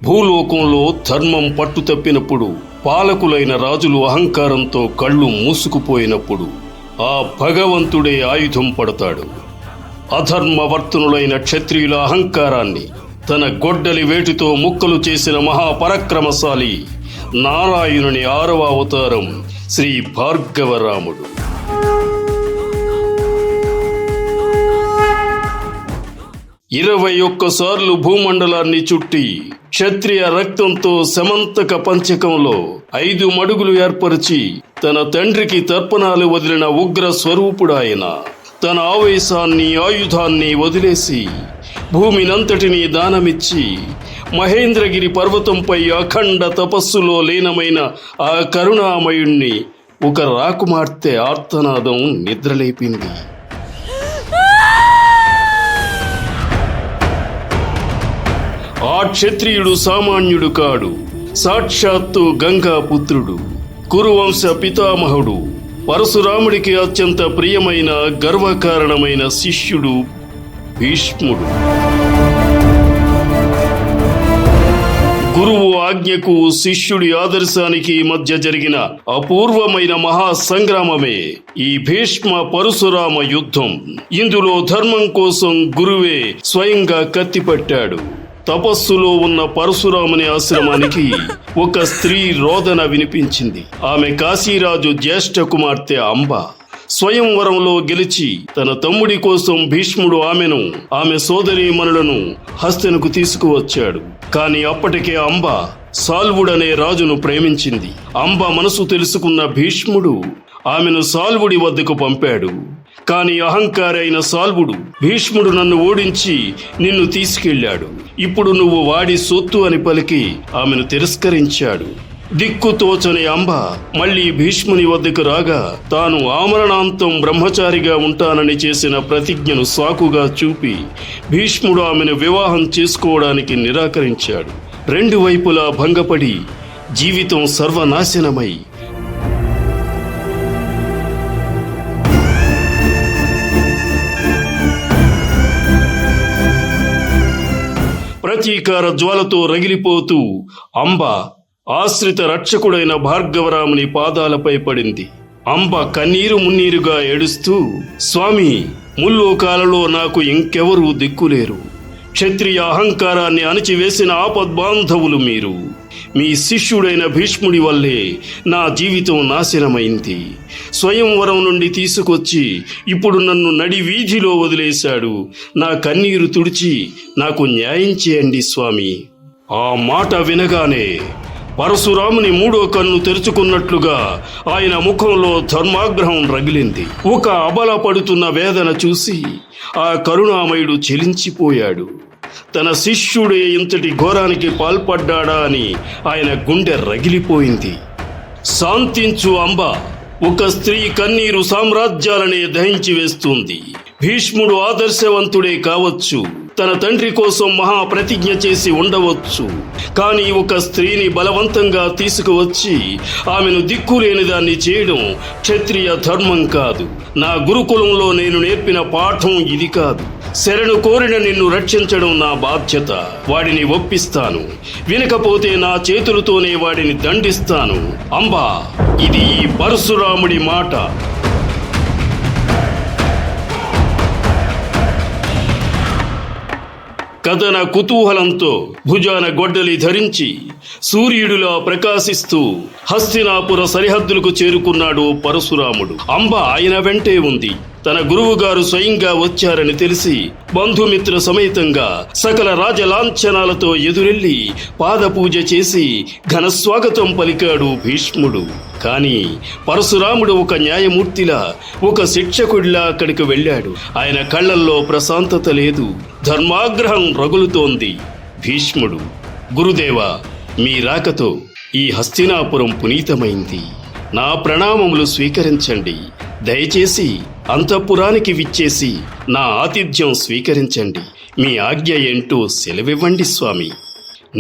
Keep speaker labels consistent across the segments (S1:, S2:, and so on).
S1: భూలోకంలో ధర్మం పట్టుతప్పినప్పుడు, పాలకులైన రాజులు అహంకారంతో కళ్ళు మూసుకుపోయినప్పుడు ఆ భగవంతుడే ఆయుధం పడతాడు. అధర్మవర్తనులైన క్షత్రియుల అహంకారాన్ని తన గొడ్డలి వేటుతో ముక్కలు చేసిన మహాపరాక్రమశాలి నారాయణుని 6వ అవతారం శ్రీ భార్గవరాముడు. ఇరవై 21 సార్లు భూమండలాన్ని చుట్టి క్షత్రియ రక్తంతో సమంతక పంచకంలో 5 మడుగులు ఏర్పరిచి తన తండ్రికి తర్పణాలు వదిలిన ఉగ్ర స్వరూపుడాయన తన ఆవేశాన్ని ఆయుధాన్ని వదిలేసి భూమినంతటినీ దానమిచ్చి మహేంద్రగిరి పర్వతంపై అఖండ తపస్సులో లీనమైన ఆ కరుణామయుణ్ణి ఒక రాకుమార్తె ఆర్తనాదం నిద్రలేపింది. ఆ క్షత్రియుడు సామాన్యుడు కాడు. సాక్షాత్తు గంగాపుత్రుడు, కురువంశ పితామహుడు, పరశురాముడికి అత్యంత ప్రియమైన గర్వకారణమైన శిష్యుడు భీష్ముడు. గురువు ఆజ్ఞకు శిష్యుడి ఆదర్శానికి మధ్య జరిగిన అపూర్వమైన మహాసంగ్రామమే ఈ భీష్మ పరశురామ యుద్ధం. ఇందులో ధర్మం కోసం గురువే స్వయంగా కత్తిపట్టాడు. తపస్సులో ఉన్న పరశురాముని ఆశ్రమానికి ఒక స్త్రీ రోదన వినిపించింది. ఆమె కాశీరాజు జ్యేష్ఠ కుమార్తె అంబ. స్వయంవరంలో గెలిచి తన తమ్ముడి కోసం భీష్ముడు ఆమె సోదరీమణులను హస్తినకు తీసుకువచ్చాడు. కాని అప్పటికే అంబ సాల్వుడనే రాజును ప్రేమించింది. అంబ మనసు తెలుసుకున్న భీష్ముడు ఆమెను సాల్వుడి వద్దకు పంపాడు. కాని అహంకారైన సాల్వుడు, భీష్ముడు నన్ను ఓడించి నిన్ను తీసుకెళ్లాడు, ఇప్పుడు నువ్వు వాడి సొత్తు అని పలికి ఆమెను తిరస్కరించాడు. దిక్కుతోచని అంబ మళ్లీ భీష్ముని వద్దకు రాగా తాను ఆమరణాంతం బ్రహ్మచారిగా ఉంటానని చేసిన ప్రతిజ్ఞను సాకుగా చూపి భీష్ముడు ఆమెను వివాహం చేసుకోవడానికి నిరాకరించాడు. 2 వైపులా భంగపడి జీవితం సర్వనాశనమై ప్రతీకార జ్వాలతో రగిలిపోతూ అంబ ఆశ్రిత రక్షకుడైన భార్గవరాముని పాదాలపై పడింది. అంబ కన్నీరు మున్నీరుగా ఏడుస్తూ, స్వామి, ముల్లోకాలలో నాకు ఇంకెవరూ దిక్కులేరు. క్షత్రియ అహంకారాన్ని అణిచివేసిన ఆపద్బాంధవులు మీరు. మీ శిష్యుడైన భీష్ముడి వల్లే నా జీవితం నాశనమైంది. స్వయంవరం నుండి తీసుకొచ్చి ఇప్పుడు నన్ను నడి వీధిలో వదిలేశాడు. నా కన్నీరు తుడిచి నాకు న్యాయం చేయండి స్వామి. ఆ మాట వినగానే పరశురాముని 3వ కన్ను తెరుచుకున్నట్లుగా ఆయన ముఖంలో ధర్మాగ్రహం రగిలింది. ఒక అబల పడుతున్న వేదన చూసి ఆ కరుణామయుడు చెలించిపోయాడు. తన శిష్యుడే ఇంతటి ఘోరానికి పాల్పడ్డాడా అని ఆయన గుండె రగిలిపోయింది. శాంతించు అంబ, ఒక స్త్రీ కన్నీరు సామ్రాజ్యాలనే దహించి వేస్తుంది. భీష్ముడు ఆదర్శవంతుడే కావచ్చు, తన తండ్రి కోసం మహాప్రతిజ్ఞ చేసి ఉండవచ్చు. కానీ ఒక స్త్రీని బలవంతంగా తీసుకువచ్చి ఆమెను దిక్కులేని దాన్ని చేయడం క్షత్రియ ధర్మం కాదు. నా గురుకులంలో నేను నేర్పిన పాఠం ఇది కాదు. శరణు కోరిన నిన్ను రక్షించడం నా బాధ్యత. వాడిని ఒప్పిస్తాను, వినకపోతే నా చేతులతోనే వాడిని దండిస్తాను. అంబా, ఇది ఈ పరశురాముడి మాట. కథన కుతూహలంతో భుజాన గొడ్డలి ధరించి సూర్యుడిలా ప్రకాశిస్తూ హస్తినాపుర సరిహద్దులకు చేరుకున్నాడు పరశురాముడు. అంబ ఆయన వెంటే ఉంది. తన గురువుగారు స్వయంగా వచ్చారని తెలిసి బంధుమిత్ర సమేతంగా సకల రాజలాంఛనాలతో ఎదురెళ్లి పాదపూజ చేసి ఘనస్వాగతం పలికాడు భీష్ముడు. కాని పరశురాముడు ఒక న్యాయమూర్తిలా, ఒక శిక్షకుడిలా అక్కడికి వెళ్ళాడు. ఆయన కళ్లల్లో ప్రశాంతత లేదు, ధర్మాగ్రహం రగులుతోంది. భీష్ముడు, గురుదేవా, మీ రాకతో ఈ హస్తినాపురం పునీతమైంది. నా ప్రణామములు స్వీకరించండి. దయచేసి అంతఃపురానికి విచ్చేసి నా ఆతిథ్యం స్వీకరించండి. మీ ఆజ్ఞ ఏంటో సెలవివ్వండి స్వామి.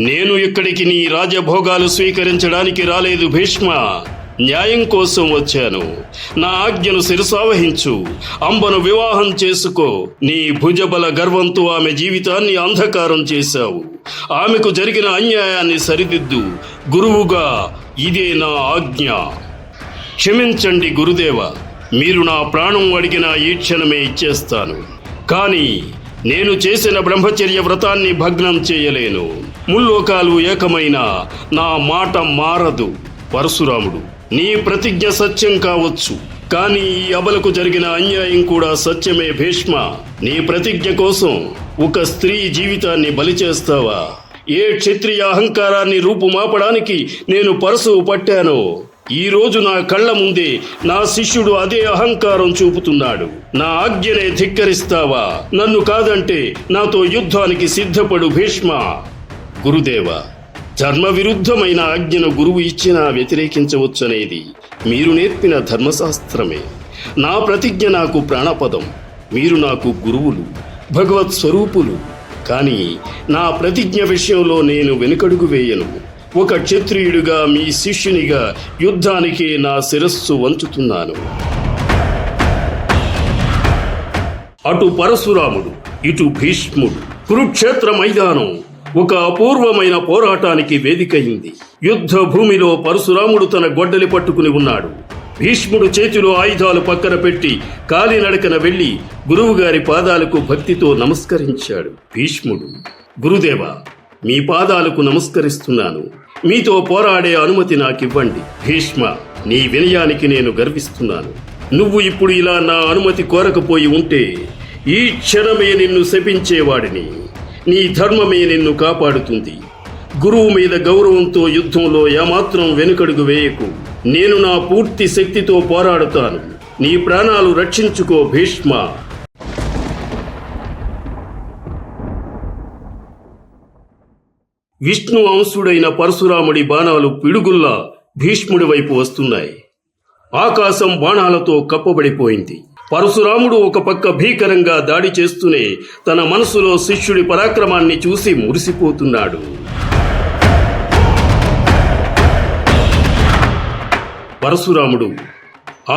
S1: నేను ఇక్కడికి నీ రాజభోగాలు స్వీకరించడానికి రాలేదు భీష్మ. న్యాయం కోసం వచ్చాను. నా ఆజ్ఞను శిరసావహించు. అంబను వివాహం చేసుకో. నీ భుజబల గర్వంతో ఆమె జీవితాన్ని అంధకారం చేశావు. ఆమెకు జరిగిన అన్యాయాన్ని సరిదిద్దు. గురువుగా ఇదే నా ఆజ్ఞ. క్షమించండి గురుదేవ, మీరు నా ప్రాణం అడిగిన ఈ క్షణమే ఇచ్చేస్తాను. కానీ నేను చేసిన బ్రహ్మచర్య వ్రతాన్ని భగ్నం చేయలేను. ముల్లోకాలు ఏకమైన నా మాట మారదు. పరశురాముడు, నీ ప్రతిజ్ఞ సత్యం కావచ్చు, కానీ ఈ అబలకు జరిగిన అన్యాయం కూడా సత్యమే భీష్మ. నీ ప్రతిజ్ఞ కోసం ఒక స్త్రీ జీవితాన్ని బలి చేస్తావా? ఏ క్షత్రియ అహంకారాన్ని రూపుమాపడానికి నేను పరశువు పట్టానో, ఈ రోజు నా కళ్ళ ముందే నా శిష్యుడు అదే అహంకారం చూపుతున్నాడు. నా ఆజ్ఞనే ధిక్కరిస్తావా? నన్ను కాదంటే నాతో యుద్ధానికి సిద్ధపడు భీష్మ. గురుదేవ, ధర్మ విరుద్ధమైన ఆజ్ఞను గురువు ఇచ్చినా వ్యతిరేకించవచ్చనేది మీరు నేర్పిన ధర్మశాస్త్రమే. నా ప్రతిజ్ఞ నాకు ప్రాణపదం. మీరు నాకు గురువులు, భగవత్ స్వరూపులు. కానీ నా ప్రతిజ్ఞ విషయంలో నేను వెనుకడుగు వేయను. ఒక క్షత్రియుడిగా, మీ శిష్యునిగా యుద్ధానికి నా శిరస్సు వంచుతున్నాను. అటు పరశురాముడు, ఇటు భీష్ముడు. కురుక్షేత్ర మైదానం ఒక అపూర్వమైన పోరాటానికి వేదికయింది. యుద్ధ భూమిలో పరశురాముడు తన గొడ్డలి పట్టుకుని ఉన్నాడు. భీష్ముడు చేతిలో ఆయుధాలు పక్కన పెట్టి కాలినడకన వెళ్లి గురువుగారి పాదాలకు భక్తితో నమస్కరించాడు. భీష్ముడు, గురుదేవ, మీ పాదాలకు నమస్కరిస్తున్నాను. మీతో పోరాడే అనుమతి నాకివ్వండి. భీష్మ, నీ వినయానికి నేను గర్విస్తున్నాను. నువ్వు ఇప్పుడు ఇలా నా అనుమతి కోరకపోయి ఉంటే ఈ క్షణమే నిన్ను శపించేవాడిని. నీ ధర్మమే నిన్ను కాపాడుతుంది. గురువు మీద గౌరవంతో యుద్ధంలో ఏమాత్రం వెనుకడుగు వేయకు. నేను నా పూర్తి శక్తితో పోరాడుతాను. నీ ప్రాణాలు రక్షించుకో భీష్మ. విష్ణు అంశుడైన పరశురాముడి బాణాలు పిడుగుల్లా భీష్ముడి వైపు వస్తున్నాయి. ఆకాశం బాణాలతో కప్పబడిపోయింది. పరశురాముడు ఒక పక్క భీకరంగా దాడి చేస్తూనే తన మనసులో శిష్యుడి పరాక్రమాన్ని చూసి మురిసిపోతున్నాడు. పరశురాముడు,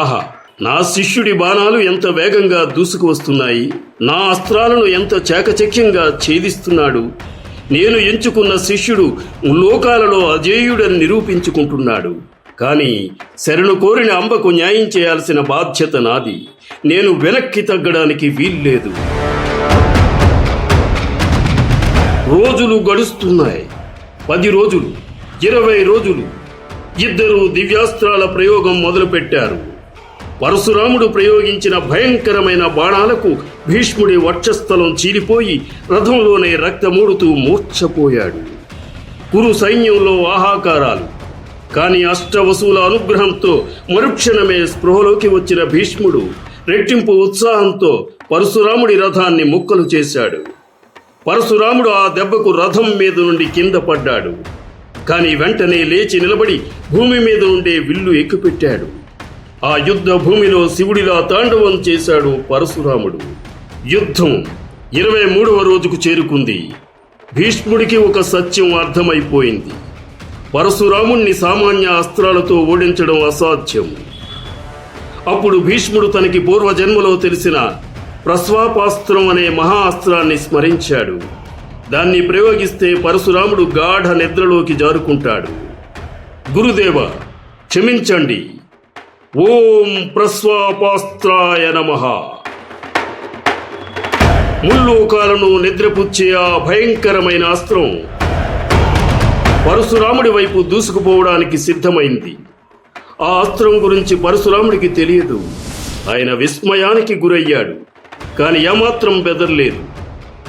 S1: ఆహా, నా శిష్యుడి బాణాలు ఎంత వేగంగా దూసుకు వస్తున్నాయి. నా అస్త్రాలను ఎంత చాకచక్యంగా ఛేదిస్తున్నాడు. నేను ఎంచుకున్న శిష్యుడు లోకాలలో అజేయుడని నిరూపించుకుంటున్నాడు. కానీ శరణు కోరిన అంబకు న్యాయం చేయాల్సిన బాధ్యత నాది. నేను వెనక్కి తగ్గడానికి వీల్లేదు. రోజులు గడుస్తున్నాయి. 10 రోజులు, 20 రోజులు. ఇద్దరు దివ్యాస్త్రాల ప్రయోగం మొదలుపెట్టారు. పరశురాముడు ప్రయోగించిన భయంకరమైన బాణాలకు భీష్ముడి వక్షస్థలం చీలిపోయి రథంలోనే రక్తమూడుతూ మూర్ఛపోయాడు. కురు సైన్యంలో ఆహాకారాలు. కానీ అష్టవసుల అనుగ్రహంతో మరుక్షణమే స్పృహలోకి వచ్చిన భీష్ముడు రెట్టింపు ఉత్సాహంతో పరశురాముడి రథాన్ని ముక్కలు చేశాడు. పరశురాముడు ఆ దెబ్బకు రథం మీద నుండి కింద పడ్డాడు. కానీ వెంటనే లేచి నిలబడి భూమి మీద ఉండే విల్లు ఎక్కుపెట్టాడు. ఆ యుద్ధ భూమిలో శివుడిలా తాండవం చేశాడు పరశురాముడు. యుద్ధం 23వ రోజుకు చేరుకుంది. భీష్ముడికి ఒక సత్యం అర్థమైపోయింది. పరశురాముణ్ణి సామాన్య అస్త్రాలతో ఓడించడం అసాధ్యం. అప్పుడు భీష్ముడు తనకి పూర్వజన్మలో తెలిసిన ప్రస్వాపాస్త్రం అనే మహా అస్త్రాన్ని స్మరించాడు. దాన్ని ప్రయోగిస్తే పరశురాముడు గాఢ నిద్రలోకి జారుకుంటాడు. గురుదేవ, క్షమించండి. ఓం ప్రస్వాపాస్త్రాయ నమః. ముల్లోకాలను నిద్రపుచ్చే ఆ భయంకరమైన అస్త్రం పరశురాముడి వైపు దూసుకుపోవడానికి సిద్ధమైంది. ఆ అస్త్రం గురించి పరశురాముడికి తెలియదు. ఆయన విస్మయానికి గురయ్యాడు. కాని ఏమాత్రం బెదరలేదు.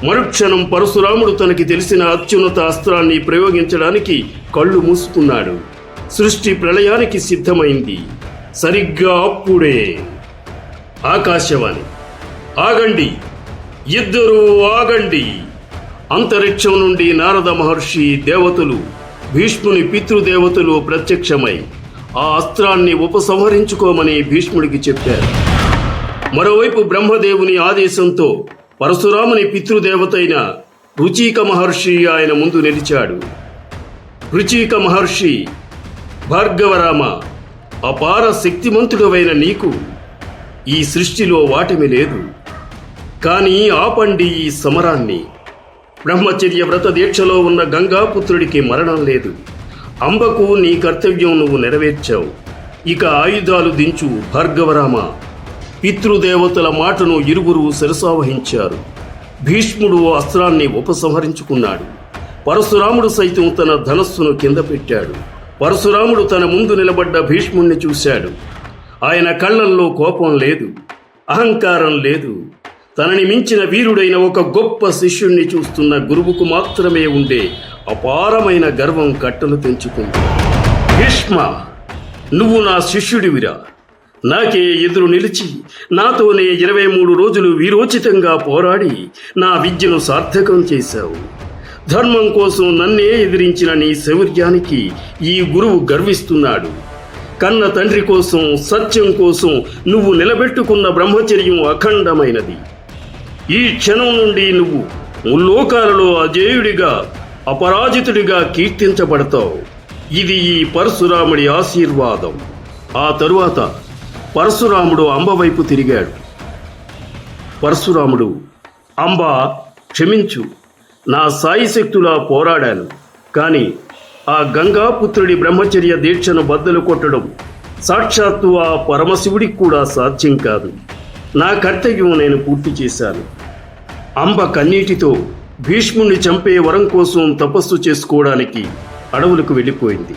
S1: మరుక్షణం పరశురాముడు తనకి తెలిసిన అత్యున్నత అస్త్రాన్ని ప్రయోగించడానికి కళ్ళు మూసుకున్నాడు. సృష్టి ప్రళయానికి సిద్ధమైంది. సరిగ్గా అప్పుడే ఆకాశవాణి, ఆగండి, ఇద్దరూ ఆగండి. అంతరిక్షం నుండి నారద మహర్షి, దేవతలు, భీష్ముని పితృదేవతలు ప్రత్యక్షమై ఆ అస్త్రాన్ని ఉపసంహరించుకోమని భీష్ముడికి చెప్పారు. మరోవైపు బ్రహ్మదేవుని ఆదేశంతో పరశురాముని పితృదేవతైన రుచీక మహర్షి ఆయన ముందు నిలిచాడు. రుచీక మహర్షి, భార్గవరామ, అపార శక్తిమంతుడవైన నీకు ఈ సృష్టిలో వాటమి లేదు. కానీ ఆపండి ఈ సమరాన్ని. బ్రహ్మచర్య వ్రత దీక్షలో ఉన్న గంగాపుత్రుడికి మరణం లేదు. అంబకు నీ కర్తవ్యం నువ్వు నెరవేర్చావు. ఇక ఆయుధాలు దించు భార్గవరామ. పితృదేవతల మాటను ఇరువురు శిరసావహించారు. భీష్ముడు అస్త్రాన్ని ఉపసంహరించుకున్నాడు. పరశురాముడు సైతం తన ధనస్సును కింద పెట్టాడు. పరశురాముడు తన ముందు నిలబడ్డ భీష్ముణ్ణి చూశాడు. ఆయన కళ్ళల్లో కోపం లేదు, అహంకారం లేదు. తనని మించిన వీరుడైన ఒక గొప్ప శిష్యుణ్ణి చూస్తున్న గురువుకు మాత్రమే ఉండే అపారమైన గర్వం కట్టలు తెంచుకుంది. భీష్మ, నువ్వు నా శిష్యుడివిరా. నాకే ఎదురు నిలిచి నాతోనే 23 రోజులు వీరోచితంగా పోరాడి నా విద్యను సార్థకం చేశావు. ధర్మం కోసం నన్నే ఎదిరించిన నీ శౌర్యానికి ఈ గురువు గర్విస్తున్నాడు. కన్న తండ్రి కోసం, సత్యం కోసం నువ్వు నిలబెట్టుకున్న బ్రహ్మచర్యం అఖండమైనది. ఈ క్షణం నుండి నువ్వు ముల్లోకాలలో అజేయుడిగా, అపరాజితుడిగా కీర్తించబడతావు. ఇది ఈ పరశురాముడి ఆశీర్వాదం. ఆ తరువాత పరశురాముడు అంబ వైపు తిరిగాడు. పరశురాముడు, అంబ, క్షమించు. నా సాయిశక్తులా పోరాడాను. కానీ ఆ గంగాపుత్రుడి బ్రహ్మచర్య దీక్షను బద్దలు కొట్టడం సాక్షాత్తు ఆ పరమశివుడికి కూడా సాధ్యం కాదు. నా కర్తవ్యం నేను పూర్తి చేశాను. అంబ కన్నీటితో భీష్ముణ్ణి చంపే వరం కోసం తపస్సు చేసుకోవడానికి అడవులకు వెళ్ళిపోయింది.